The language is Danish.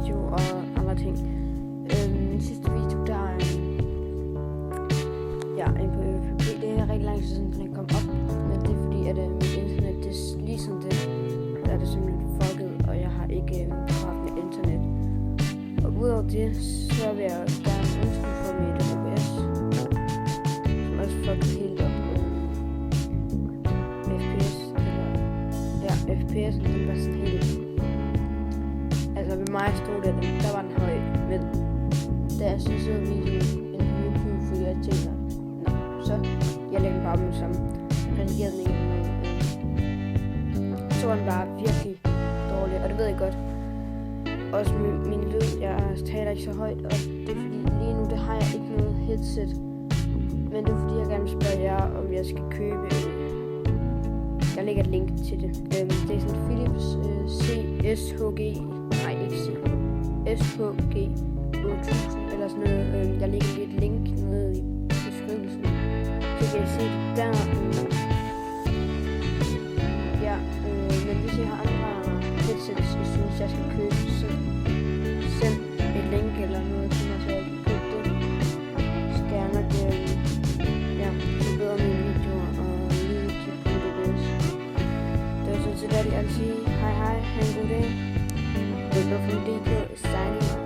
video og andre ting. Sidste video, der en på ØPP, det er rigtig lang tid siden, den kom op, men det er fordi, at mit internet, det er lige sådan det, der er det simpelthen fucket, og jeg har ikke haft mit internet. Og udover det, så vil jeg gerne undskylde for mit OBS, som også fucket helt op med FPS, FPS'en, den var sådan helt, altså ved mig stod det, der var den høj, men da jeg så videoen en YouTube, fordi jeg tænkte, så jeg lægger den bare med som redigerede den ikke. Så var den bare virkelig dårlig, og det ved jeg godt. Også med min lyd, jeg taler ikke så højt, og det er fordi lige nu, det har jeg ikke noget headset. Men det er fordi, jeg gerne vil spørge jer, om jeg skal købe. Jeg lægger et link til det. Det er sådan Philips SHG 8000 eller sådan noget. Jeg lægger lige et link nede i beskrivelsen. Så kan I se det der. Men hvis I har andre headsets, I synes jeg skal købe, så send et link eller noget til mig, så jeg kan købe det. Så skal jeg nok forbedre mine videoer og lyde til PDBs. Det var så til det, jeg vil sige. Hej, ha' en god dag. DK signing.